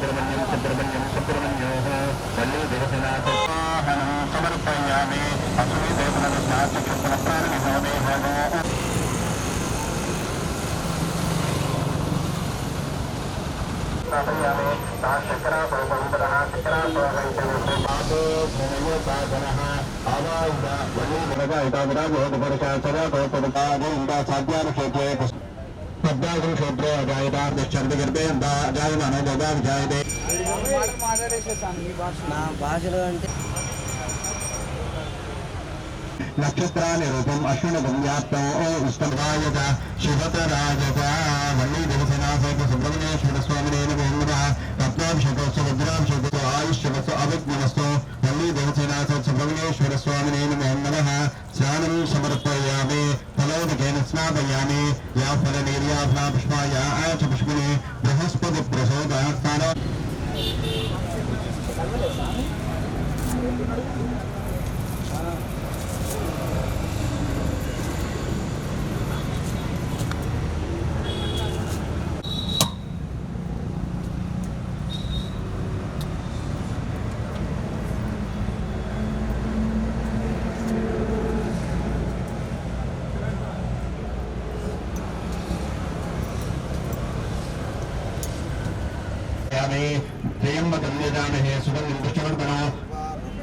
सुब्रह्मण्यं सुब्रह्मण्यं सुब्रह्मण्योः वल्ली देवसेनासोपाहनं समर्पयामि अस्मै देवनस्नाचक्षुप्राणनिहोमेहो स्थापयामि ताशकरापरपरः चक्रापरैतनः भूमयोपादनः आवायुध वल्ली देवगायिताविराजोपरिषा सदा गोपदपादोन्दा साध्यानुक्षेत्रे पद्मागुं क्षेत्रे अजायतार्धश्चर्दगर्भे अजायमानो भोगा विजायते నా భాషలో అంటే नक्षत्रानिरूपम् अश्विनगं व्याप्तौ विष्णुरायत शिवतराजत वल्ली देवसेनासहित सुब्रह्मण्येश्वर स्वामिने नमः रत्नाभिषेकोस्तु रुद्राभिषेकोस्तु आयुष्यवस्तु अभिज्ञवस्तु वल्ली देवसेनासहित सुब्रह्मण्येश्वर स्वामिने नमः स्नानं समर्पयामि फलोदकेन स्नापयामि या फलनीर्याफला पुष्पाया च पुष्पिने बृहस्पति प्रसोदात्मान त्र्यंबकं यजामहे सुगन्धिं पुष्टिवर्धनः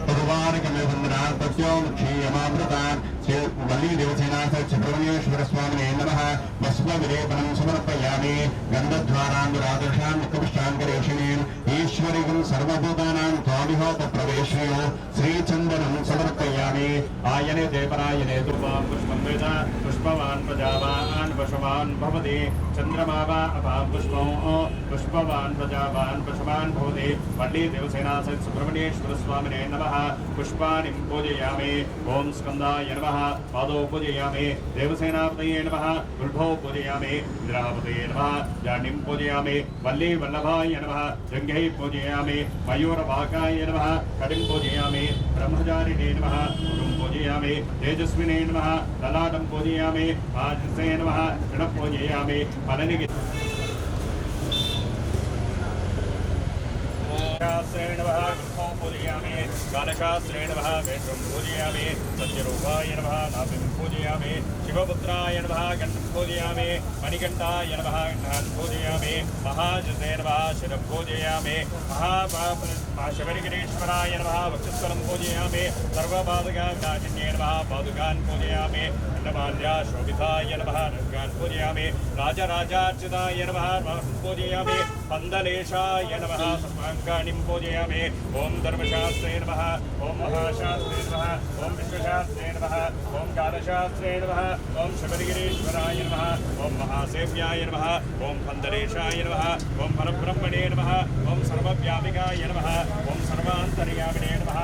भगवानकमे वन्दनात् प्रत्यों क्षीयमामृतात् श्री वल्ली देवसेनासहित सुब्रह्मण्येश्वर स्वामिने नमः भस्मविलेपनं समर्पयामि गन्धद्वारान्दुरादर्शान् मुखपुष्टाङ्करेषिणीम् ईश्वरिकं सर्वभूतानां त्वामिहोत प्रवेशयो श्रीचन्दनं समर्पयामि आयने देवरायने तुवां पुष्पं वेद पुष्पवान् प्रजावान् पशुवान् भवति चन्द्रमा वा अपां पुष्पं पुष्पवान् प्रजावान् पशुवान् भवति वल्ली देवसेनासहित सुब्रह्मण्येश्वर स्वामिने नमः पुष्पाणि पूजयामि ओम स्कंदाय नमः पादौ पूजयामि देवसेनापतये नमः गुल्भौ पूजयामि इंद्रापतये नमः जानिं पूजयामि वल्ली वल्लभाय नमः जंघै पूजयामि मयूरवाकाय नमः कटिं पूजयामि ब्रह्मचारिणे नमः गुरुं पूजयामि तेजस्विने नमः ललाटं पूजयामि आजसे नमः ऋणं पूजयामि फलनिधि शास्त्रेण नमः गुरुं पूजयामि कालशास्त्रेण नमः वेदं पूजयामि सत्यरूपाय नमः नाभिं पूजयामि शिवपुत्राय नमः गण्डं पूजयामि मणिकण्ठाय नमः गण्डान् पूजयामि महाजसे नमः शिरं पूजयामि शबरिगिरीश्वराय नमः वक्षस्थलं पूजयामि सर्वपादुकाकाचिन्ये नमः पादुकान् पूजयामि अन्नमाल्या शोभिताय नमः रङ्गान् पूजयामि राजराजार्चिताय नमः पूजयामि पन्दलेशाय नमः सर्वाङ्गानि पूजयामि ओम धर्मशास्त्रे नमः ओम महाशास्त्रे नमः ओम विश्वशास्त्रे नमः ओम कालशास्त्रे नमः ओम शबरिगिरीश्वराय नमः ओम महासेव्याय नमः ओम पन्दलेशाय नमः ओम परब्रह्मणे नमः ओम सर्वव्यापिकाय नमः ओम सर्वान्तर्यामिने नमः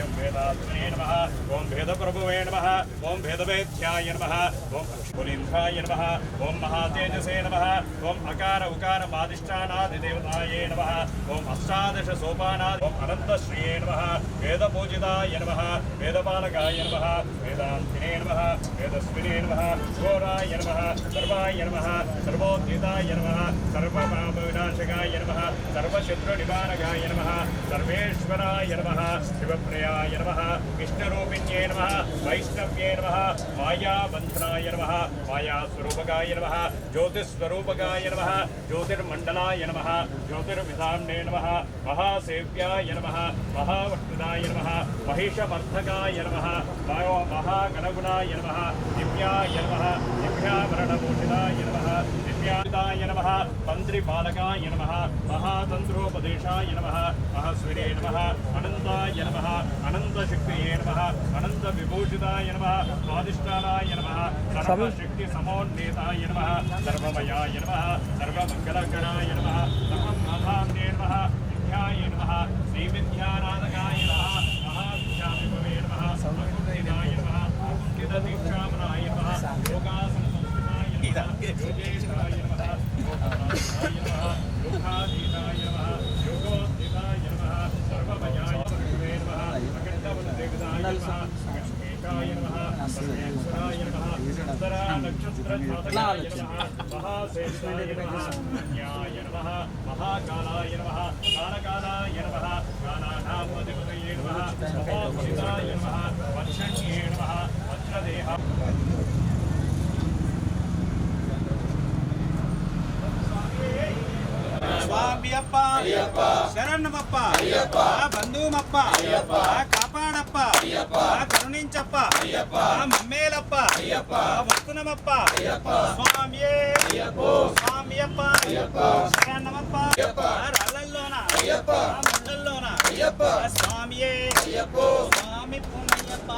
ओम वेदात्मने नमः ओम भेदप्रभुवे नमः ओम भेदवेद्याय नमः ओम पुलिन्धाय नमः ओम महातेजसे नमः ओम अकार उकार मादिष्ठानादिदेवताय नमः ओम अष्टादश सोपानाद ओम अनन्तश्रिये नमः वेदपूजिताय नमः वेदपालकाय नमः वेदान्तिने नमः वेदस्विने नमः घोराय नमः सर्वाय नमः सर्वोद्धिताय नमः सर्वपापविनाशकाय नमः सर्वशत्रुनिवारकाय नमः सर्वेश्वराय नमः शिवप्रियाय नमः विष्णुरूपिण्ये नमः वैष्णव्ये नमः मायाबन्धनाय नमः मायास्वरूपकाय नमः ज्योतिस्वरूपकाय नमः ज्योतिर्मण्डलाय नमः ज्योतिर्विधाम्ने नमः महासेव्याय नमः महावक्त्राय नमः महिषमर्थकाय नमः महागणगुणाय नमः दिव्याय नमः दिव्याभरणभूषिताय नमः दिव्याय नमः तन्त्रिपालकाय नमः महातन्त्रोपदेशाय नमः महस्विने नमः अनन्ताय नमः अनन्तशक्तिये नमः अनन्तविभूषिताय नमः स्वादिष्ठानाय नमः सर्वशक्तिसमोन्नेताय नमः सर्वमयाय नमः सर्वमङ्गलकराय नमः सर्वमाधाम्ने नमः विद्याय नमः श्रीविद्यानाथकाय नमः महाविद्याविभवे नमः समृद्धिदाय नमः मुक्तिदीक्षामनाय नमः योगासनसंस्कृताय नमः योगेशाय नमः योगनाथाय नमः योगाधीताय नमः योगोद्धिताय नमः सर्वमयाय नमः अखण्डवनदेवताय नमः अगस्तेशाय नमः सर्वेश्वराय नमः उत्तरा नक्षत्रजातकाय नमः महासेविताय नमः कन्याय नमः महाकालाय नमः శరణమప్ప బంధుమప్ప కాపాడప్ప కరుణించప్ప మమ్మేలప్ప వస్తునమప్ప స్వామియే స్వామియప్ప శరణమప్ప రాళ్ళల్లోన ముండల్లోన స్వామియే స్వామి పునయ్యప్ప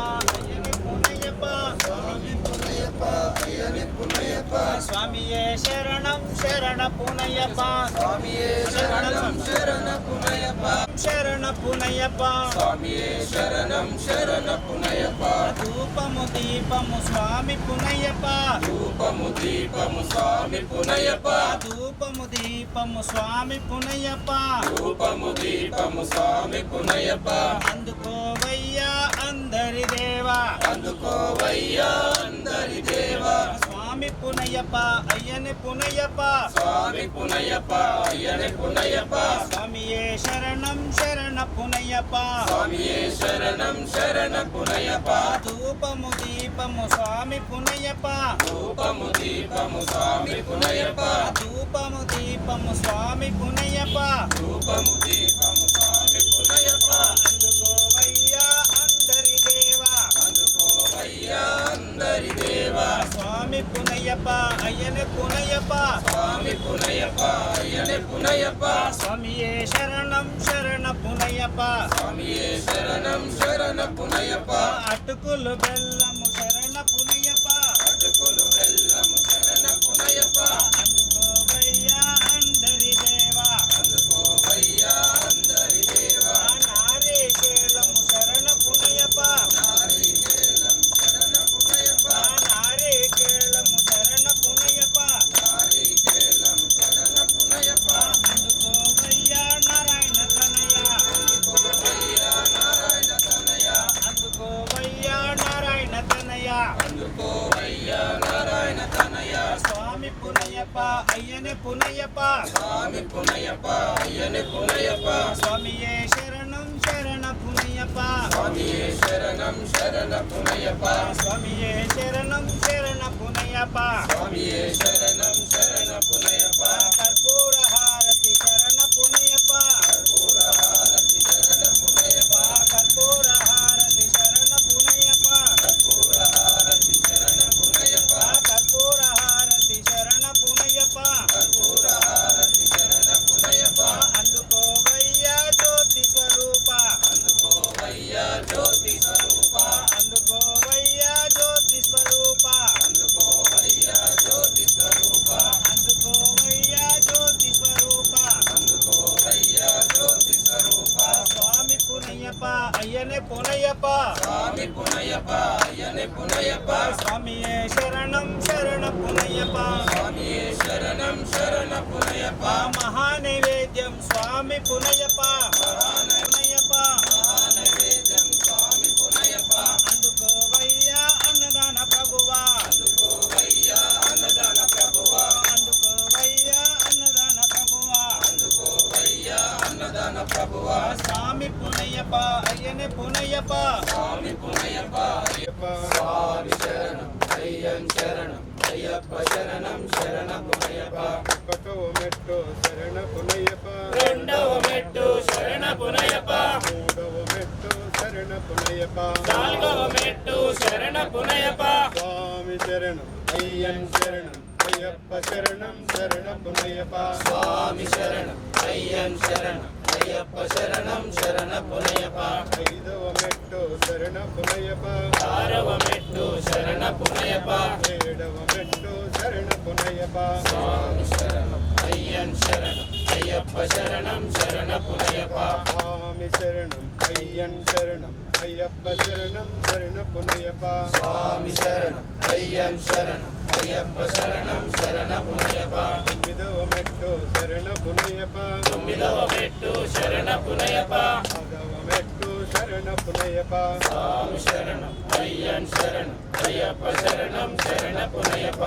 అయ్యని పునయ్యప్ప స్వామియే శరణం శరణ పునయ్యప్ప స్వామియే శరణం శరణ పునయ్యప్ప శరణ పునయ్యప్ప స్వామియే శరణం శరణ పునయ్యప్ప ధూపము దీపము స్వామి పునయ్యప్ప ధూపము దీపము స్వామి పునయ్యప్ప ధూపము దీపము స్వామి పునయ్యప్ప ధూపము దీపము స్వామి పునయ్యప్ప అందుకోవయ్యా అందరి దేవా అందుకోవయ్యా అందరి దేవా స్వామి పునయ్యప్ప అయ్యని పునయ్యప్ప స్వామి పునయ్యప్ప అయ్యని పునయ్యప్ప స్వామియే శరణం శరణ పునయ్యప్ప స్వామియే శరణం శరణ పునయ్యప్ప ధూపము దీపము స్వామి పునయ్యప్ప ధూపము దీపము స్వామి పునయ్యప్ప ధూపము దీపము స్వామి పునయ్యప్ప ధూపము దీపము స్వామి పునయ్యప్ప అందుకోవయ్యా అందరి దేవా అందుకోవయ్యా అందరి దేవా స్వామి పునయ్యప్ప అయ్యని పునయ్యప్ప స్వామి పునయ్యప్ప అయ్యని పునయ్యప్ప స్వామియే శరణం శరణ పునయ్యప్ప స్వామియే శరణం శరణ పునయ్యప్ప అటుకులు బెల్లము శరణ పునయ్యప్ప అటుకులు బెల్లము శరణ పునయ్యప్ప అందుకోవయ్యా అందరి దేవా అందుకోవయ్యా అందరి దేవా నారీకేళము శరణ పునయ్యప్ప నారీకేళము శరణ పునయ్యప్ప నారీకేళము శరణ పునయ్యప్ప నారీకేళము శరణ పునయ్యప్ప అందుకోవయ్యా నారాయణ తనయ అందుకోవయ్యా నారాయణ తనయ అందుకోవయ్యా నారాయణ తనయ అందుకోవయ్యా నారాయణ తనయ స్వామి పునయ్యప్ప అయ్యని పునయ్యప్ప స్వామి పునయ్యప్ప అయ్యని పునయ్యప్ప స్వామియే శరణం శరణ పునయ్యప్ప స్వామియే శరణం శరణ పునయ్యప్ప స్వామియే శరణం శరణ పునయ్యప్ప స్వామియే శరణం శరణ పునయ్యప్ప కర్పూర హారతి శరణ పునయ్యప్ప కర్పూర హారతి శరణ పునయ్యప్ప కర్పూర హారతి శరణ పునయ్యప్ప కర్పూర హారతి శరణ పునయ్యప్ప కర్పూర హారతి శరణ పునయ్యప్ప కర్పూర హారతి శరణ పునయ్యప్ప అందుకోవయ్యా జ్యోతి స్వరూప అందుకోవయ్యా జ్యోతి స్వరూప అందుకోవయ్యా జ్యోతి స్వరూప అందుకోవయ్యా జ్యోతి స్వరూప అందుకోవయ్యా జ్యోతి స్వరూప అందుకోవయ్యా జ్యోతి స్వరూప స్వామి పునయ్యప్ప అయ్యనే పునయ్యప్ప స్వామి పునయ్యప్ప అయ్యనే పునయ్యప్ప స్వామియే శరణం శరణ పునయ్యప్ప స్వామియే శరణం శరణ పునయ్యప్ప మహానైవేద్యం స్వామి పునయ్యప్ప మహానైవేద్యం మహానైవేద్యం స్వామి పునయ్యప్ప అందుకోవయ్యా అన్నదాన ప్రభువా అందుకోవయ్యా అన్నదాన ప్రభువా అందుకోవయ్యా అన్నదాన ప్రభువా అందుకోవయ్యా అన్నదాన ప్రభువా స్వామి పునయ్యప్ప అయ్యనే పునయ్యప్ప స్వామి పునయ్యప్ప అయ్యప్ప స్వామి శరణం అయ్యన్ శరణం అయ్యప్ప శరణం శరణ పునయ్యప్ప ఒకటవ మెట్టు శరణ పునయ్యప్ప రెండవ మెట్టు శరణ పునయ్యప్ప మూడవ మెట్టు శరణ పునయ్యప్ప నాలుగవ మెట్టు శరణ పునయ్యప్ప స్వామి శరణం అయ్యన్ శరణం అయ్యప్ప శరణం శరణ పునయ్యప్ప స్వామి శరణం అయ్యన్ శరణం అయ్యప్ప శరణం శరణ పునయ్యప్ప ఐదవ మెట్టు శరణ పునయ్యప్ప ఆరవ మెట్టు శరణ పునయ్యప్ప ఏడవ మెట్టు శరణ పునయ్యప్ప స్వామి శరణం అయ్యన్ శరణం అయ్యప్ప శరణం శరణ పునయ్యప్ప స్వామి శరణం అయ్యన్ శరణం అయ్యప్ప శరణం శరణ పునయ్యప్ప స్వామి శరణం అయ్యన్ శరణం అయ్యప్ప శరణం శరణ పునయ్యప్ప తొమ్మిదవ మెట్టు శరణ పునయ్యప్ప తొమ్మిదవ మెట్టు శరణ పునయ్యప్ప పదవ మెట్టు శరణ పునయ్యప్ప స్వామి శరణం అయ్యన్ శరణం అయ్యప్ప శరణం శరణ పునయ్యప్ప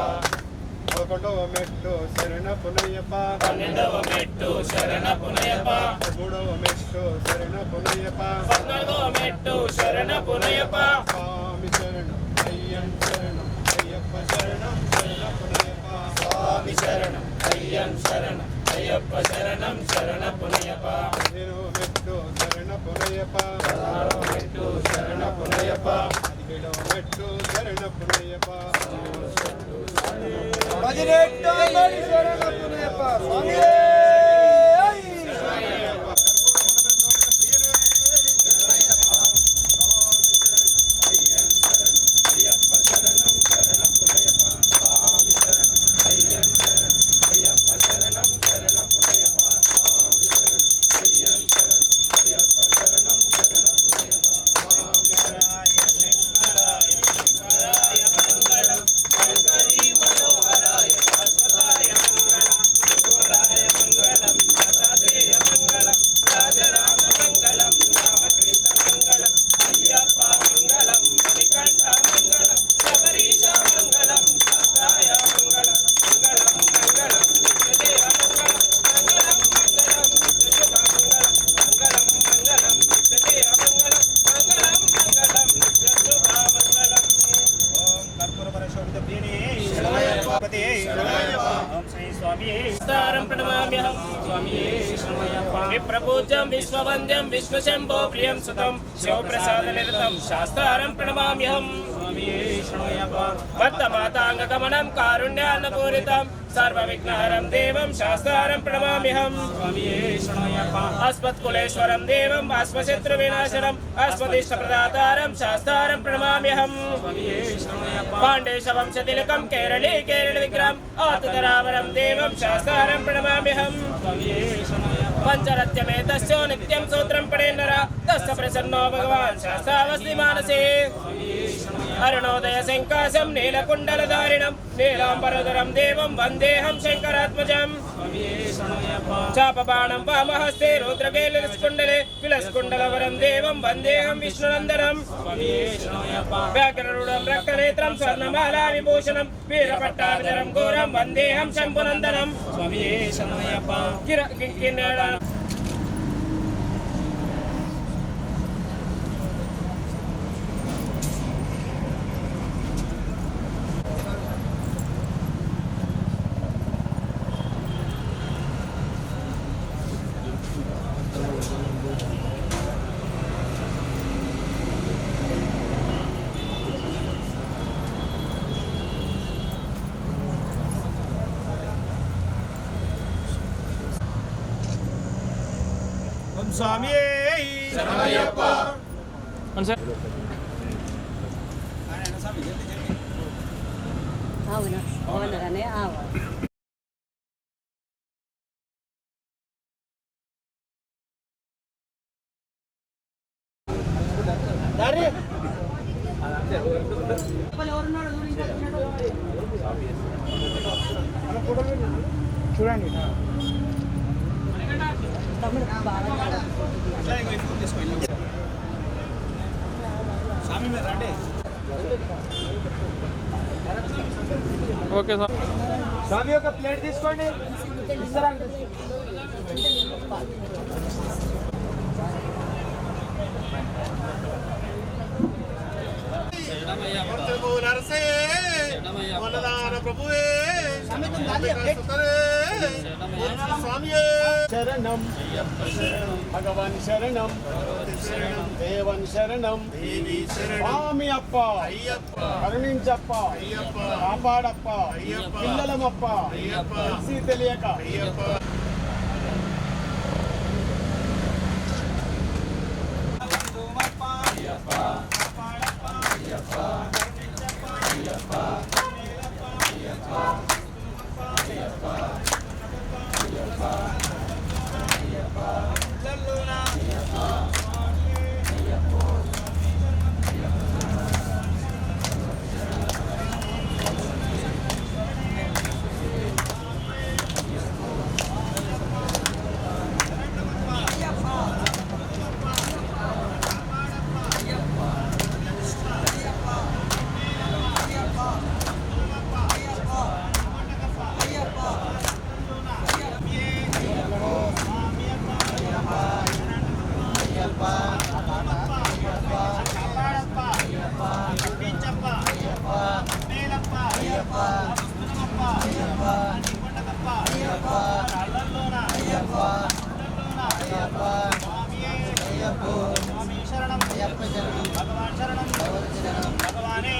11వ మెట్టు శరణ పునయ్యప్ప 12వ మెట్టు శరణ పునయ్యప్ప 13వ మెట్టు శరణ పునయ్యప్ప 14వ మెట్టు శరణ పునయ్యప్ప స్వామి శరణం అయ్యన్ శరణం అయ్యప్ప శరణం శరణ పునయ్యప్ప స్వామి శరణం అయ్యన్ శరణం అయ్యప్ప శరణం శరణ పునయ్యప్ప నేను మెట్టు శరణ పునయ్యప్ప మెట్టు శరణ పునయ్యప్ప అదిగేడో మెట్టు శరణ పునయ్యప్ప विप्रपूज्यं विश्ववन्द्यं विष्णुशम्भो प्रियं सुतं शिवप्रसादनिरतं शास्त्रारं प्रणमाम्यहम् वर्तमाताङ्गगमनं कारुण्यान्नपूरितं सर्वविघ्नहरं देवं शास्त्रारं प्रणमाम्यहम् अस्मत्कुलेश्वरं देवम् अस्मशत्रुविनाशनम् अस्मदिष्टप्रदातारं शास्त्रारं प्रणमाम्यहम् पाण्डेशवंशतिलकं केरळे केरळविग्रहम् आतुतरावरं देवं शास्त्रारं प्रणमाम्यहम् पंचरत्यमेतस्यो नित्यं सूत्रं पठेन्नरा तस्य प्रसन्नो भगवान् शास्त्रावस्ति मानसे अरुणोदय शङ्काशं नीलकुण्डलधारिणं नीलाम्बरधरं देवं वन्देऽहं शङ्करात्मजम् चापबाणं वामहस्ते रुद्रकेलिस्कुण्डले विलस्कुण्डलवरं देवं वन्देऽहं विष्णुनन्दनं व्याघ्ररूढं रक्तनेत्रं स्वर्णमाला विभूषणं वीरपट्टाभिधरं घोरं वन्देऽहं शम्भुनन्दनं స్వామి అవునా అవునగానే ఆవ చూడండి తమ్ముడు బాగా ఓకే సార్ స్వామి ఒక ప్లేట్ తీసుకోండి శరణం భగవాన్ శరణం దేవన్ శరణం స్వామి అప్ప కరుణించప్ప కాపాడప్ప పిల్లలమప్ప తెలిసి తెలియక స్వామి శరణం భగవాన్ శరణం భగవానే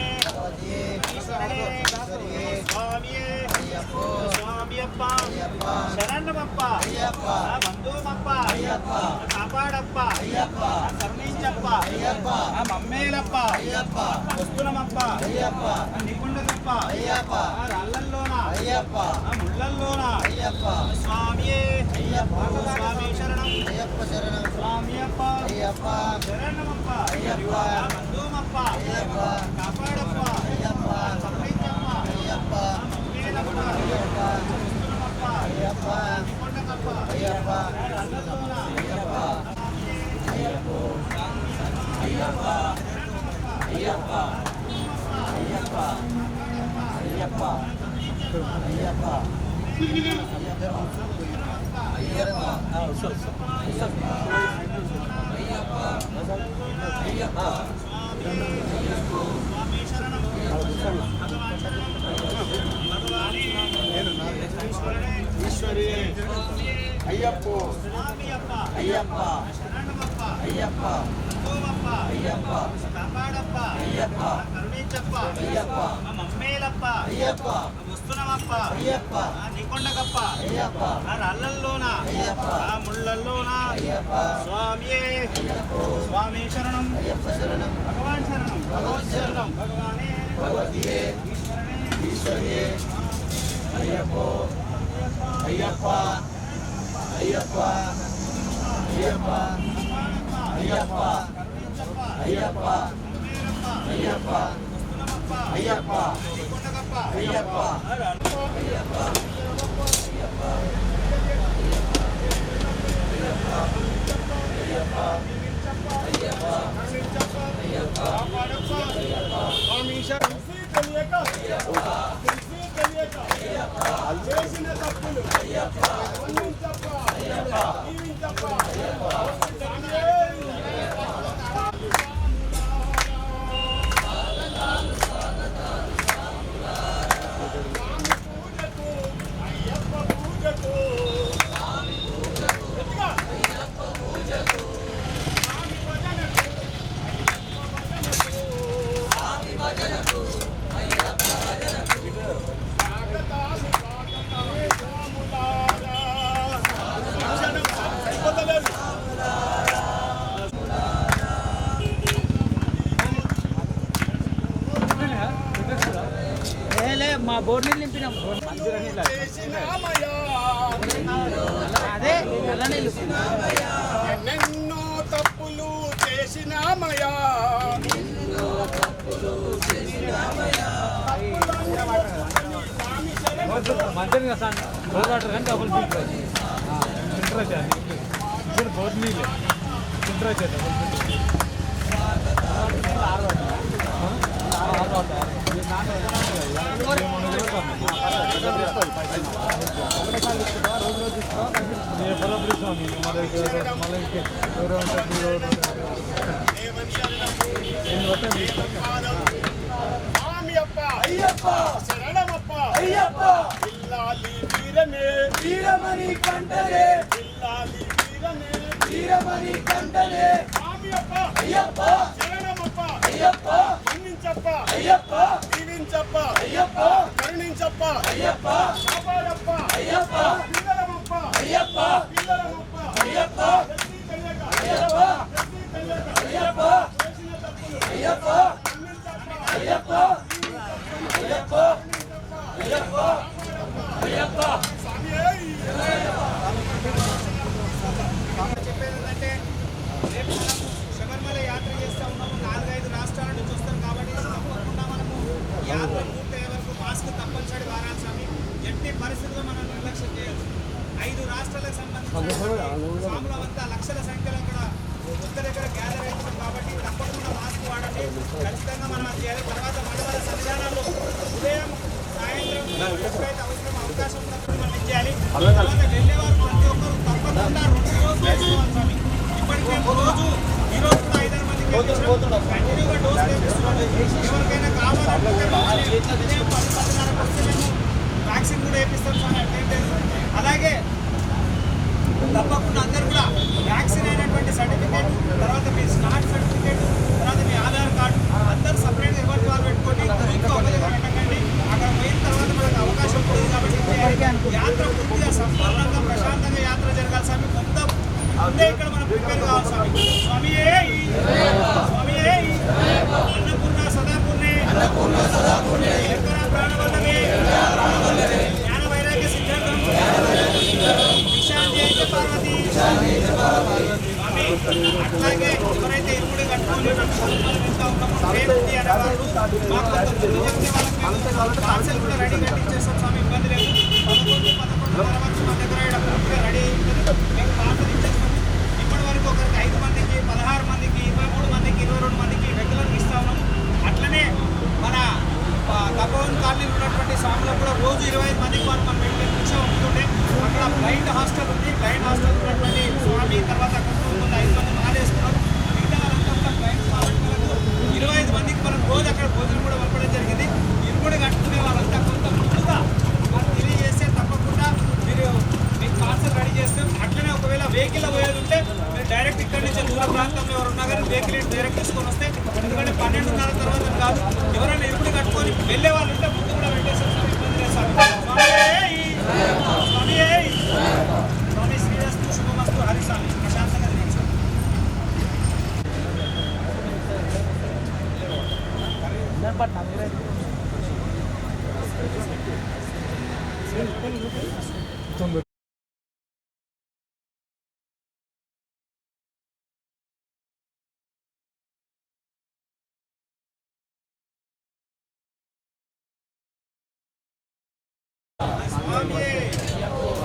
ఈశ్వరనే స్వామియే స్వామియప్ప శరణమప్ప బంధుమప్ప కాపాడప్ప కరుణించప్ప మమ్మేలప్ప వస్తునమప్ప నికుండదప్ప రాళ్ళల్లోన ముళ్ళల్లోన స్వామియే స్వామి శరణం స్వామియప్ప శరణమప్ప బంధుమప్ప కాపాడప్ప కరుణించప్ప మమ్మేలప్ప వస్తునమప్ప నికుండదప్ప రాళ్ళల్లోన ఈశ్వరి అయ్యప్ప అయ్యప్ప అయ్యప్ప అయ్యప్ప కాపాడప్ప కరుణించప్ప మమ్మేలప్ప వస్తునమప్ప నికొండకప్ప రాళ్ళల్లోన ముళ్ళల్లోన స్వామియే స్వామి శరణం భగవాన్ శరణం భగవానే ఈశ్వరనే అయ్యప్ప అయ్యప్ప అయ్యప్ప అయ్యప్ప అయ్యప్ప అయ్యప్ప అయ్యప్ప అయ్యప్ప అయ్యప్ప చేసిన తప్పులు మా బోర్డు నీళ్ళు నింపినాం అదే ఎన్నెన్నో తప్పులు చేసినామయా మంచిగా సార్ రోజు వాటర్ కానీ డబుల్ ఫిల్టర్ ఇప్పుడు బోర్డు నీళ్ళు ఫిల్టర్ వచ్చేది శరణమప్ప అయ్యప్ప ఇల్లాలి వీరనే వీరమణి కంటలే ఇల్లాలి వీరనే వీరమణి కంటలే స్వామియప్ప అయ్యప్ప శరణమప్ప అయ్యప్ప మన్నించప్ప అయ్యప్ప దీవించప్ప అయ్యప్ప కరుణించప్ప అయ్యప్ప కాపాడప్ప అయ్యప్ప పిల్లలమప్ప అయ్యప్ప పిల్లలమప్ప అయ్యప్ప అయ్యప్ప అయ్యప్ప చేసిన తప్పులు అయ్యప్ప అయ్యప్ప అయ్యప్ప అయ్యప్ప అయ్యప్ప చెప్పేది ఏంటంటే రేపు మనం శబరిమల యాత్ర చేస్తూ ఉన్నాము 4-5 రాష్ట్రాల నుంచి వస్తాం కాబట్టి తప్పకుండా మనము యాత్ర పూర్తయ్యే వరకు మాస్క్ తప్పనిసరి వారాలి స్వామి ఎట్టి పరిస్థితుల్లో మనం నిర్లక్ష్యం చేయొచ్చు 5 రాష్ట్రాలకు సంబంధించిన స్వాముల వద్ద లక్షల సంఖ్యలో ఇక్కడ కొత్త దగ్గర గ్యాదర్ అవుతున్నాం కాబట్టి తప్పకుండా మాస్క్ వాడండి ఖచ్చితంగా మనం అది చేయాలి తర్వాత మన సన్నిధానాల్లో ఉదయం సాయంత్రం ఎప్పుడైతే అవసరం అవకాశం ఉన్నప్పుడు మనం చేయాలి తర్వాత వెళ్ళేవారు ప్రతి ఒక్కరు తప్పకుండా 2 డోసులు వేసుకోవాలి స్వామి ఇప్పటికే రోజు ఈ రోజు కూడా 5-6 మందికి కంటిన్యూగా డోస్ వేపిస్తున్నాం ఎవరికైనా కావాలంటే ఉదయం 10-10:30 వస్తే మేము వ్యాక్సిన్ కూడా వేపిస్తాం స్వామి అటెండెడ్ అలాగే తప్పకుండా అందరూ కూడా వ్యాక్సిన్ అయినటువంటి సర్టిఫికేట్ ఇక్కడ మనం ప్రిపేర్ కావాలి స్వామి. స్వామి స్వామి అన్నపూర్ణ సదాపూర్ణే శంకర ప్రాణవల్లభే జ్ఞాన వైరాగ్య సిద్ధార్థం విశాంతి పార్వతి స్వామి. అట్లాగే ఎవరైతే ఇరుముడి కట్టుకొని వెళ్తా ఉన్నామో రేపు అనేవాళ్ళు మాకు పార్సల్ కూడా రెడీ కట్టించేస్తాం స్వామి. ఇబ్బంది లేదు. 11 మన దగ్గర పూర్తిగా రెడీ ఉంటుంది. మీకు పార్సల్ ఇచ్చేస్తాం. ఇప్పటి వరకు ఒకరికి 5 మందికి 16 మందికి 23 మందికి 22 మందికి రెగ్యులర్గా ఇస్తా ఉన్నాము. అట్లనే మన తపోవన్ కాలనీలో ఉన్నటువంటి స్వాములకు కూడా రోజు 25 మందికి మనం భిక్ష ఉంటుండే. అక్కడ బ్లైండ్ హాస్టల్ ఉంది. బ్లైండ్ హాస్టల్ ఉన్నటువంటి స్వామి తర్వాత అక్కడ 5 మంది మాలేసుకున్నారు. మిగతా వాళ్ళంతా కూడా బ్లైండ్ వాళ్ళకు 25 మందికి మనం రోజు అక్కడ భోజనం కూడా పంపడం జరిగింది. ఇరుముడి కట్టుకునే వాళ్ళంతా కొంత ముందుగా వాళ్ళు తెలియజేస్తే తప్పకుండా మీరు మీకు పార్సల్ రెడీ చేస్తాం. అట్లనే ఒకవేళ వెహికల్ పోయేది ఉంటే మీరు డైరెక్ట్ ఇక్కడి నుంచి దూర ప్రాంతంలో ఎవరు ఉన్నా కానీ వెహికల్ డైరెక్ట్ తీసుకొని వస్తే, ఎందుకంటే 12:30 తర్వాత కాదు, ఎవరైనా ఇరుముడి కట్టుకొని వెళ్ళే వాళ్ళు ఉంటే ముందు కూడా పెట్టేస్తాం. ఇబ్బంది లేదు స్వామి. స్వామి స్వామి శ్రీరస్తు శుభమస్తు హరిస్వామి. ప్రశాంతంగా తినేసాం.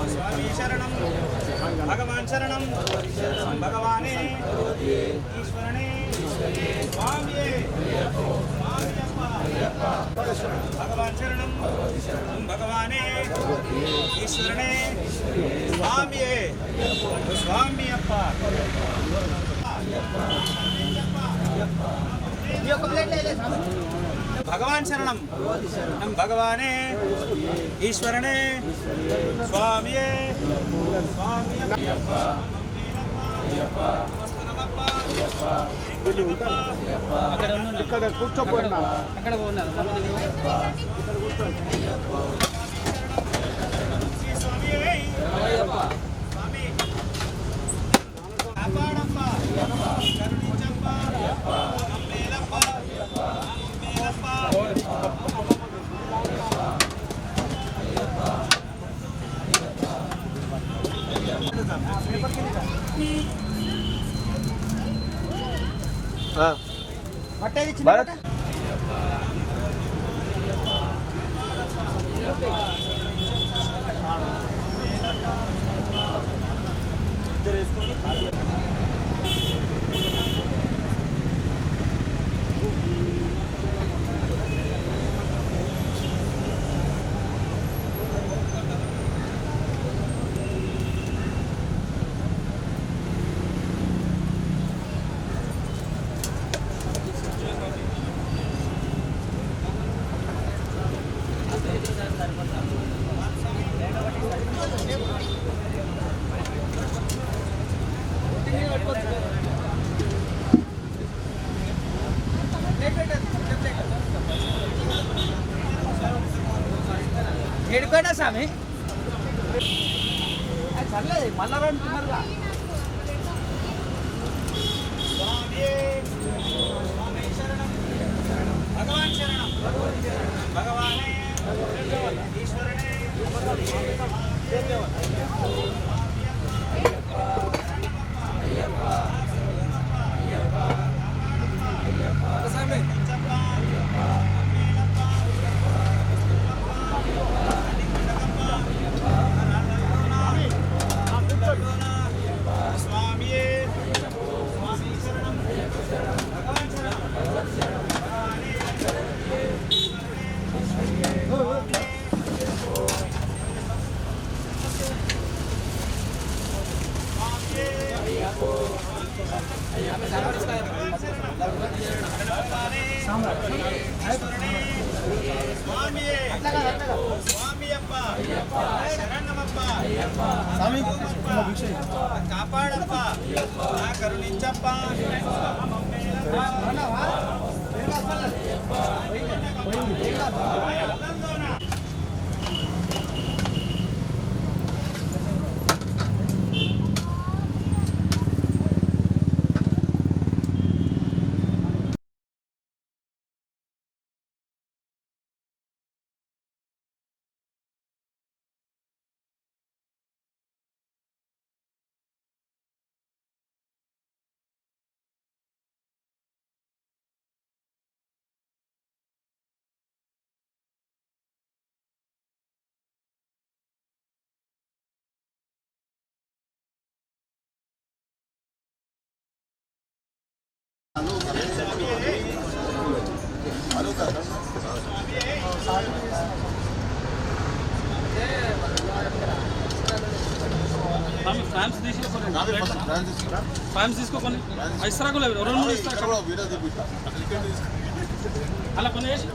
స్వామి శరణం భగవాన్ శరణం భగవానే ఈశ్వరనే స్వామి భగవాన్ శరణం భగవానే ఈశ్వరనే స్వామి స్వామి అప్ప భగవాన్ శరణం భగవానే ఈశ్వరనే స్వామియే ఇక్కడ కూర్చోపోయినా అక్కడ ఉన్నారు. భరత్ ఏడుకోడా స్వామి సర్లేదు మళ్ళా అంటున్నారుగా. భగవాన్ శరణం భగవానే ఈశ్వరనే స్వామియే స్వామి శరణం భగవాన్ శరణం భగవానే కాపాడప్ప కరుణించప్ప ఫ్రాన్స్ తీసుకోకొని ఇస్తారా రెండు మూడు ఇస్తారా అలా కొన్ని వేసి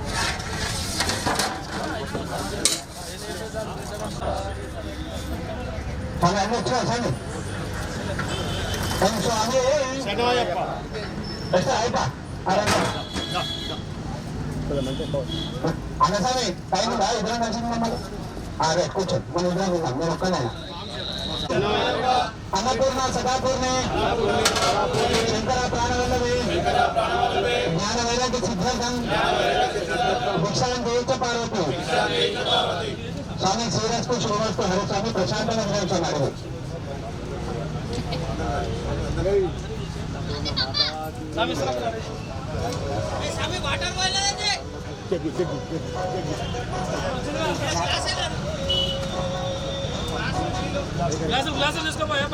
అన్నసారి టైం ఉందా ఇద్దరం కలిసి మమ్మల్ని అదే కూర్చోండి మన ఇద్దరం ఉన్నాం నేను ఒక్కనైనా అన్నపూర్ణ సదాపూర్ణి శంకర ప్రాణవల్లవి జ్ఞాన వైరాగ్య సిద్ధార్థం భిక్షాం దేవిత పార్వతి స్వామి శ్రీరస్తు శుభమస్తు హరిస్వామి ప్రశాంతంగా గ్రహించున్నాడు గ్లాసులు తీసుకోపోయా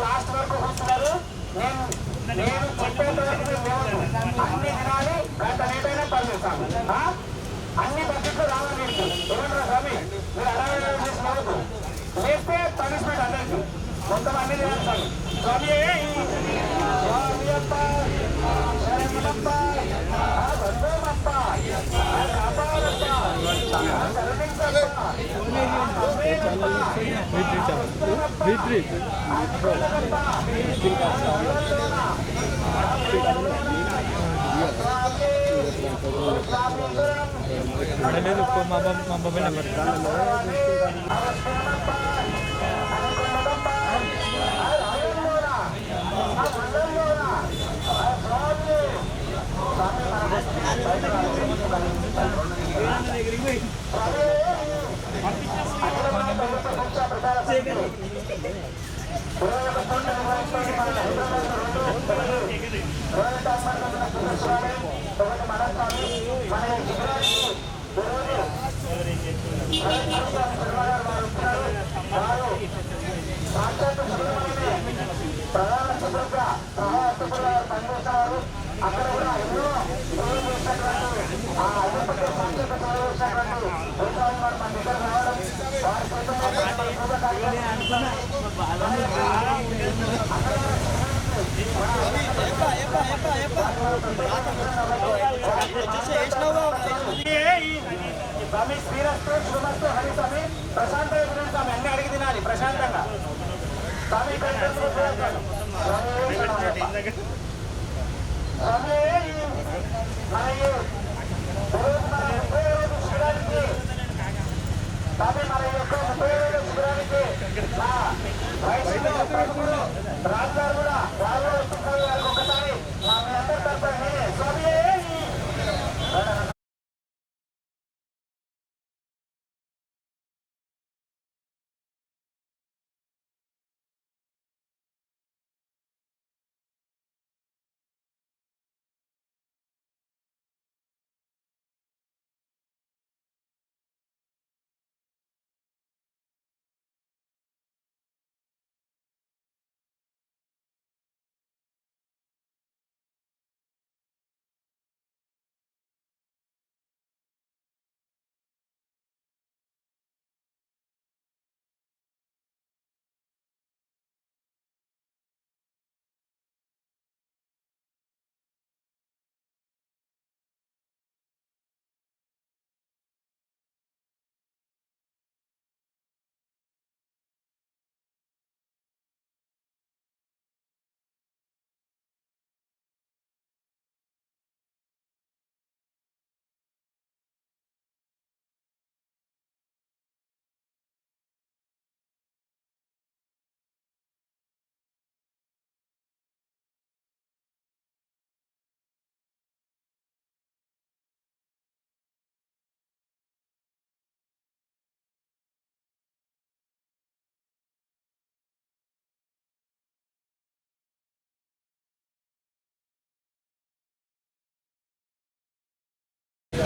లాస్ట్ వరకు కూర్చున్నారు నేను చెప్పేంత వరకు అన్ని తినాలి గంట లేట్ అయినా పనిచేస్తాను అన్ని బడ్జెట్లు రావాలి ఏమంటారా స్వామి మీరు అలా చేసుకోవద్దు లేస్తే పనిష్మెంట్ అందరికి మొత్తం అన్ని తినాలి స్వామి స్వామి స్వామి అప్ప శరణమప్ప బంధుమప్ప అక్కడ కూడా ఎన్నో స్వామి శ్రీరస్తు శుభమస్తు హరి స్వామి ప్రశాంతంగా తినండి స్వామి అన్ని అడిగి తినాలి ప్రశాంతంగా స్వామి రాజుగారు కూడా ఒకసారి మా మీ అందరి తరఫున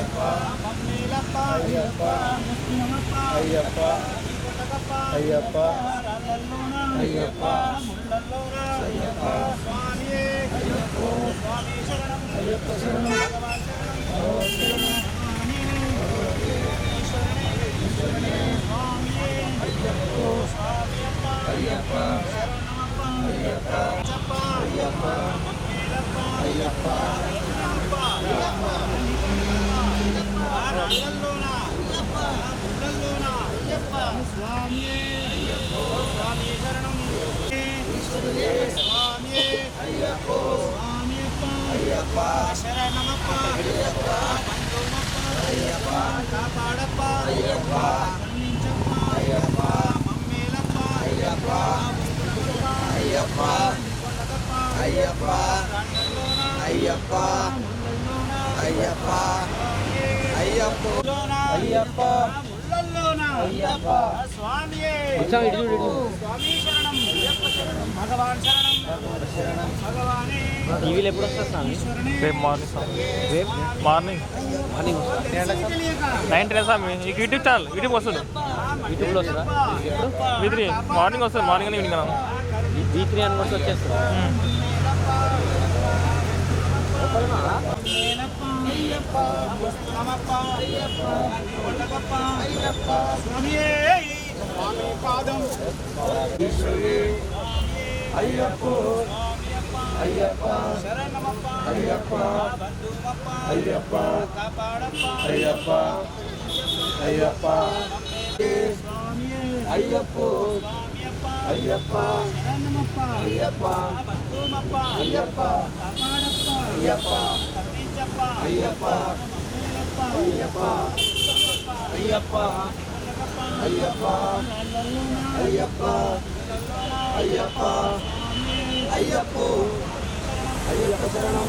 మమ్మీలప్ప అయ్యప్ప అయ్యప్ప అయ్యప్ప స్వామియే స్వామి శరణం భగవాన్ శరణమప్ప కాపాడప్ప మన్నించప్ప మమ్మేలప్ప అయ్యప్ప అయ్యప్ప అయ్యప్ప అయ్యప్ప అయ్యప్ప అయ్యప్ప అయ్యప్ప స్వామియే స్వామి శరణం అయ్యప్ప శరణం భగవాన్ శరణం భగవానే టీవీలో ఎప్పుడు వస్తుంది స్వామి? రేపు మార్నింగ్ 9 స్వామి. ఈ యూట్యూబ్ ఛానల్ యూట్యూబ్ వస్తుంది. యూట్యూబ్లో వస్తుందా? V3 మార్నింగ్ వస్తుంది. మార్నింగ్ ఈవినింగ్ V3 అని వస్తే వచ్చేస్తుంది. అయ్యప్ప అయ్యప్ప అయ్యప్ప అయ్యప్ప కాపాడప్ప అయ్యప్ప అయ్యప్ప అయ్యప్ప అయ్యప్ప శరణమప్ప అయ్యప్ప బంధుమప్ప అయ్యప్ప కాపాడప్ప అయ్యప్ప కర్ణించప్ప అయ్యప్ప అయ్యప్ప అయ్యప్ప అయ్యప్ప అయ్యప్ప అయ్యప్ప అయ్యప్ప అయ్యప్ప శరణం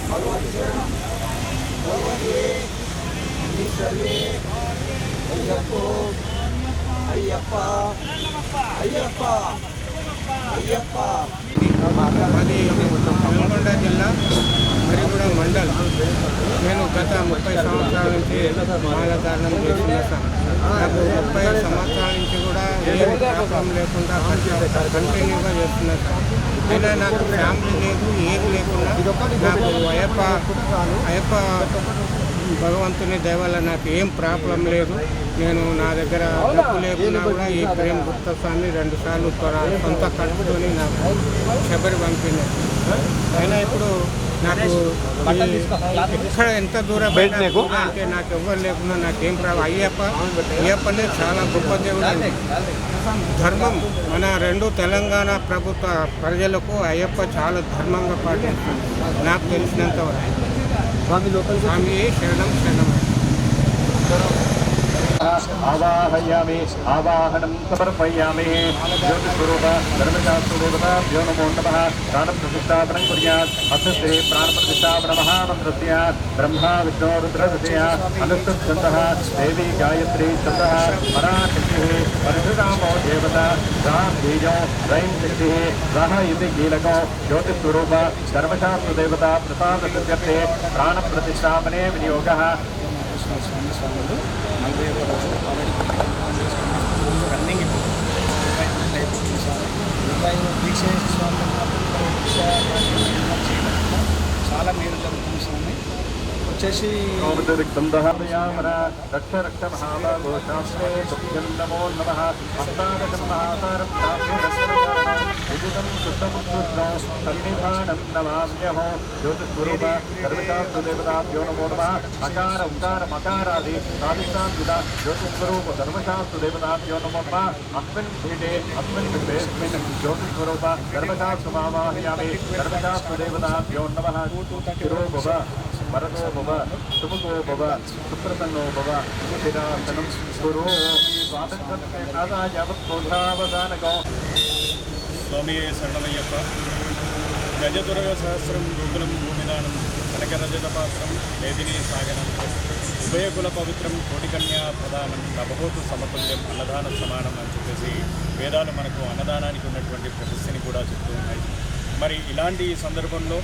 భగవతి శరణం భగవతి ఈశ్వరి అయ్యప్ప అయ్యప్ప అయ్యప్ప అయ్యప్ప మాది నల్గొండ జిల్లా మరిగూడెం మండలం. నేను గత 30 సంవత్సరాల నుంచి మాలధారణం చేస్తున్నా సార్. నాకు 30 సంవత్సరాల నుంచి కూడా ఏ ప్రాబ్లం లేకుండా కంటిన్యూగా చేస్తున్నా సార్. అయినా నాకు ఫ్యామిలీ లేదు, ఏది లేకుండా నాకు అయ్యప్ప భగవంతుని దయ వల్ల నాకు ఏం ప్రాబ్లం లేదు. నేను నా దగ్గర డబ్బు లేకున్నా కూడా ఈ ప్రేమ్ గుప్తా స్వామి 2 సార్లు సొంత ఖర్చుతోని నాకు శబరి పంపింది. అయినా ఇప్పుడు నాకు ఎక్కడ ఎంత దూరం అంటే నాకు ఎవ్వరు లేకున్నా నాకేం ప్రాబ్లం. అయ్యప్పనే చాలా గొప్ప దేవుడు అండి. ధర్మం మన 2 తెలంగాణ ప్రభుత్వ ప్రజలకు అయ్యప్ప చాలా ధర్మంగా పాటిస్తుంది నాకు తెలిసినంత వరకు. స్వామి శరణం శరణం. ఆవాహయామి ఆవాహనం సమర్పయామి. జ్యోతిస్వరూప ధర్మశాస్త్రదేవతాభ్యో నమో నమః. ప్రాణప్రతిష్ఠాపనం కుర్యాత్. అస్య శ్రీ ప్రాణప్రతిష్ఠాపన మహామంత్రస్య బ్రహ్మ విష్ణు రుద్రస్య అనుష్ఠుఛందః దేవీ గాయత్రీ ఛందః పరాశక్తిః పరశురామో దేవత రా బీజో రైం శక్తిః రహ ఇది కీలకో. జ్యోతిస్వరూప ధర్మశాస్త్రదేవతా ప్రసాదసిద్ధ్యర్థే ప్రాణప్రతిష్ఠాపనే వినియోగः. స్వాములు 41 లక్షల ఆల్రెడీ రన్నింగ్ అయిపోతుంది స్వామి. దీక్ష చేసే స్వామి చాలా మేలు జరుగుతుంది స్వామి. వచ్చేసి రక్ష రక్ష మహాబాహో శాస్త్రే తుభ్యం నమో నమః. హస్తాదశం మహాసారం విదితం శుద్ధముద్రం సన్నిధానం నమామ్యహో. జ్యోతిస్వరూప ధర్మశాస్త్రదేవతాభ్యో నమో నమః. అకార ఉకార మకారాది సాధికాంతుద జ్యోతిస్వరూప ధర్మశాస్త్రదేవతాభ్యో నమో నమః. అస్మిన్ పీఠే అస్మిన్ విశ్వేస్మిన్ జ్యోతిస్వరూప ధర్మశాస్త్రమావాహయామి. ధర్మశాస్త్రదేవతాభ్యో నమః. శిరో భవ భరతో భవ సుముఖో భవ సుప్రసన్నో భవ స్థిరాసనం గురు స్వాతంత్ర్యావత్కోధావధానకో. స్వామి శరణమయ్యప్ప. గజదుర్గ సహస్రం గోకులం భూమిదానం కనకరజతపాత్రం వేదిని సాగనం ఉభయకుల పవిత్రం కోటికన్యా ప్రధానం నభోతు సమతుల్యం అన్నదాన సమానం అని చెప్పేసి వేదాలు మనకు అన్నదానానికి ఉన్నటువంటి ప్రశస్తిని కూడా చెప్తూ ఉన్నాయి. మరి ఇలాంటి సందర్భంలో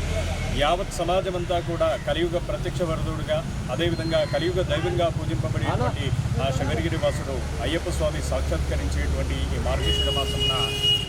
యావత్ సమాజమంతా కూడా కలియుగ ప్రత్యక్ష వరదుడుగా, అదేవిధంగా కలియుగ దైవంగా పూజింపబడేటువంటి ఆ శబరిగిరి వాసుడు అయ్యప్ప స్వామి సాక్షాత్కరించేటువంటి ఈ మార్గశిర మాసంన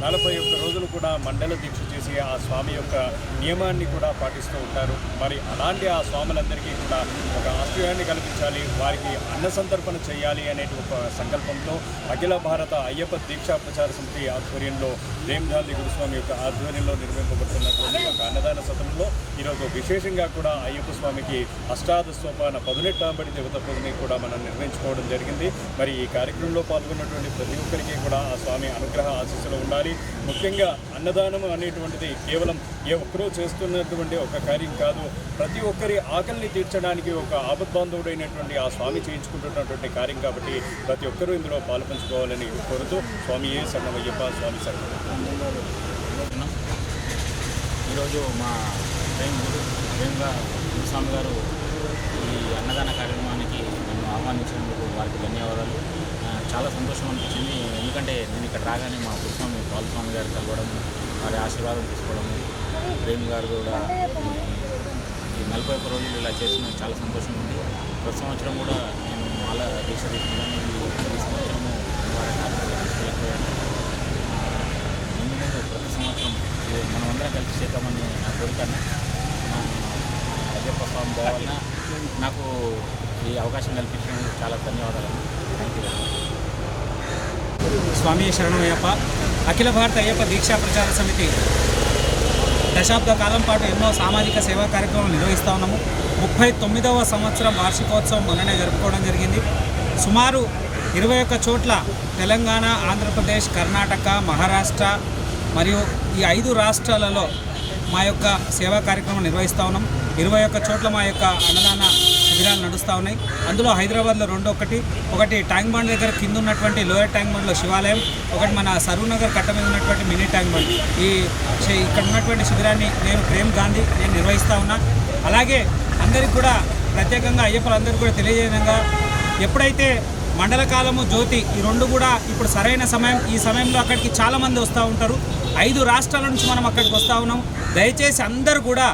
41 రోజులు కూడా మండల దీక్ష చేసి ఆ స్వామి యొక్క నియమాన్ని కూడా పాటిస్తూ ఉంటారు. మరి అలాంటి ఆ స్వాములందరికీ కూడా ఒక ఆశ్రయాన్ని కల్పించాలి, వారికి అన్న సంతర్పణ చేయాలి అనే ఒక సంకల్పంతో అఖిల భారత అయ్యప్ప దీక్షా ప్రచార సమితి ఆధ్వర్యంలో వేమగాంధీ గురుస్వామి యొక్క ఆధ్వర్యంలో నిర్వహింపబడుతున్నటువంటి ఒక అన్నదాన సత్రంలో ఈరోజు విశేషంగా కూడా అయ్యప్ప స్వామికి అష్టాదశ సోపాన 18 దేవత పూజని కూడా మనం నిర్వహించుకోవడం జరిగింది. మరి ఈ కార్యక్రమంలో పాల్గొన్నటువంటి ప్రతి ఒక్కరికి కూడా ఆ స్వామి అనుగ్రహ ఆశీస్సులు ఉండాలి. ముఖ్యంగా అన్నదానం అనేటువంటిది కేవలం ఏ ఒక్కరూ చేస్తున్నటువంటి ఒక కార్యం కాదు, ప్రతి ఒక్కరి ఆకలిని తీర్చడానికి ఒక ఆపద్బాంధవుడైనటువంటి ఆ స్వామి చేయించుకుంటున్నటువంటి కార్యం కాబట్టి ప్రతి ఒక్కరూ ఇందులో పాల్పంచుకోవాలని కోరుతూ స్వామియే శరణమయ్యప్ప, స్వామి శరణం. ఈరోజు మా ప్రేమగా గురుస్వామి గారు ఈ అన్నదాన కార్యక్రమానికి నన్ను ఆహ్వానించినందుకు వారికి ధన్యవాదాలు. చాలా సంతోషం అనిపించింది. ఎందుకంటే నేను ఇక్కడ రాగానే మా గురుస్వామి బాలస్వామి గారు కలవడం, వారి ఆశీర్వాదం తీసుకోవడం, ప్రేమ్ గారు కూడా ఈ 41 రోజులు ఇలా చేసిన చాలా సంతోషంగా ఉంది. ప్రతి సంవత్సరం కూడా నేను మాల దీక్ష తీసుకున్నాను. ఈ సంవత్సరము తీసుకెళ్ళిపోయాను. ముందు ప్రతి సంవత్సరం మనమందరం కలిసి చేద్దామని నా కోరికను అయ్యప్ప స్వామి దేవాలన నాకు ఈ అవకాశం కల్పించినందుకు చాలా ధన్యవాదాలు. Thank you. స్వామి శరణమయ్యప్ప. అఖిల భారత అయ్యప్ప దీక్షా ప్రచార సమితి దశాబ్ద కాలం పాటు ఎన్నో సామాజిక సేవా కార్యక్రమాలు నిర్వహిస్తూ ఉన్నాము. 39వ సంవత్సరం వార్షికోత్సవం మొన్ననే జరుపుకోవడం జరిగింది. సుమారు 21 చోట్ల తెలంగాణ, ఆంధ్రప్రదేశ్, కర్ణాటక, మహారాష్ట్ర మరియు ఈ 5 రాష్ట్రాలలో మా యొక్క సేవా కార్యక్రమం నిర్వహిస్తూ ఉన్నాం. 21 చోట్ల మా యొక్క అన్నదాన శిబిరాలు నడుస్తూ ఉన్నాయి. అందులో హైదరాబాద్లో ఒకటి ట్యాంక్ బండ్ దగ్గర కింద ఉన్నటువంటి లోయర్ ట్యాంక్ బండ్లో శివాలయం, ఒకటి మన సరూర్ నగర్ కట్ట మీద ఉన్నటువంటి మినీ ట్యాంక్ బండ్. ఇక్కడ ఉన్నటువంటి శిబిరాన్ని నేను ప్రేమ్ గాంధీ నేను నిర్వహిస్తూ ఉన్నా. అలాగే అందరికీ కూడా ప్రత్యేకంగా అయ్యప్పలందరికీ కూడా తెలియజేయడంగా ఎప్పుడైతే మండల కాలము, జ్యోతి ఈ 2 కూడా ఇప్పుడు సరైన సమయం. ఈ సమయంలో అక్కడికి చాలామంది వస్తూ ఉంటారు. 5 రాష్ట్రాల నుంచి మనం అక్కడికి వస్తూ ఉన్నాం. దయచేసి అందరూ కూడా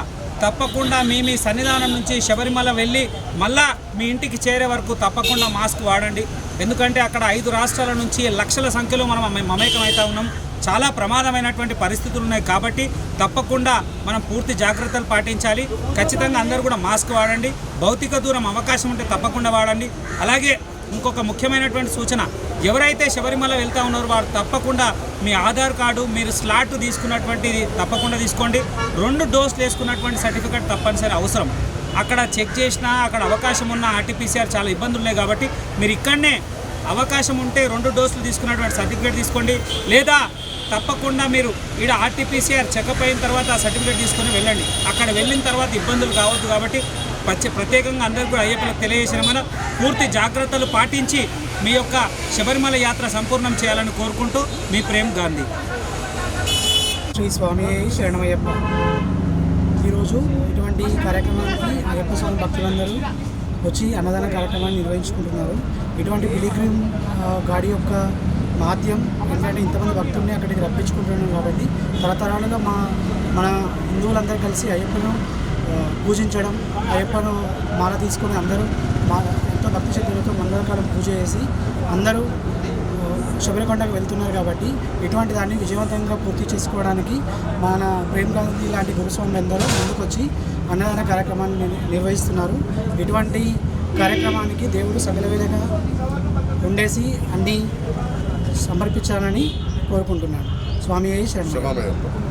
తప్పకుండా మీ సన్నిధానం నుంచి శబరిమల వెళ్ళి మళ్ళా మీ ఇంటికి చేరే వరకు తప్పకుండా మాస్క్ వాడండి. ఎందుకంటే అక్కడ 5 రాష్ట్రాల నుంచి లక్షల సంఖ్యలో మనం మమేకం అవుతూ ఉన్నాం. చాలా ప్రమాదమైనటువంటి పరిస్థితులు ఉన్నాయి కాబట్టి తప్పకుండా మనం పూర్తి జాగ్రత్తలు పాటించాలి. ఖచ్చితంగా అందరూ కూడా మాస్క్ వాడండి. భౌతిక దూరం అవకాశం ఉంటే తప్పకుండా వాడండి. అలాగే ఇంకొక ముఖ్యమైనటువంటి సూచన, ఎవరైతే శబరిమల వెళ్తూ ఉన్నారో వారు తప్పకుండా మీ ఆధార్ కార్డు, మీరు స్లాట్ తీసుకున్నటువంటిది తప్పకుండా తీసుకోండి. 2 డోసులు వేసుకున్నటువంటి సర్టిఫికేట్ తప్పనిసరి అవసరం. అక్కడ చెక్ చేసినా అక్కడ అవకాశం ఉన్న ఆర్టీపీసీఆర్ చాలా ఇబ్బందులు ఉన్నాయి కాబట్టి మీరు ఇక్కడనే అవకాశం ఉంటే 2 డోసులు తీసుకున్నటువంటి సర్టిఫికేట్ తీసుకోండి. లేదా తప్పకుండా మీరు ఇక్కడ ఆర్టీపీసీఆర్ చెకప్ అయిన తర్వాత ఆ సర్టిఫికేట్ తీసుకొని వెళ్ళండి. అక్కడ వెళ్ళిన తర్వాత ఇబ్బందులు కావద్దు కాబట్టి ప్రత్యేకంగా అందరికీ కూడా అయ్యప్పలకు తెలియజేసిన మన పూర్తి జాగ్రత్తలు పాటించి మీ యొక్క శబరిమల యాత్ర సంపూర్ణం చేయాలని కోరుకుంటూ మీ ప్రేమ్ గాంధీ. శ్రీ స్వామి శరణమయ్యప్ప. ఈరోజు ఇటువంటి కార్యక్రమానికి అయ్యప్ప స్వామి భక్తులందరూ వచ్చి అన్నదాన కార్యక్రమాన్ని నిర్వహించుకుంటున్నారు. ఇటువంటి పిలిగ్రిమ్ గాడి యొక్క మాధ్యం ఎందుకంటే ఇంతమంది భక్తుల్ని అక్కడికి రప్పించుకుంటున్నాం కాబట్టి తరతరాలుగా మన హిందువులందరూ కలిసి అయ్యప్పను పూజించడం, అయ్యప్పను మాల తీసుకొని అందరూ ఎంతో భక్తి శ్రద్ధలతో మంగళకాలం పూజ చేసి అందరూ శబరికొండకు వెళ్తున్నారు కాబట్టి ఇటువంటి దాన్ని విజయవంతంగా పూర్తి చేసుకోవడానికి మన ప్రేమ్ గాంధీ లాంటి గురుస్వామి అందరూ ముందుకొచ్చి అన్నదాన కార్యక్రమాన్ని నిర్వహిస్తున్నారు. ఇటువంటి కార్యక్రమానికి దేవుడు సకల విధంగా ఉండేసి అన్నీ సమర్పించాలని కోరుకుంటున్నాను. స్వామి శరణం.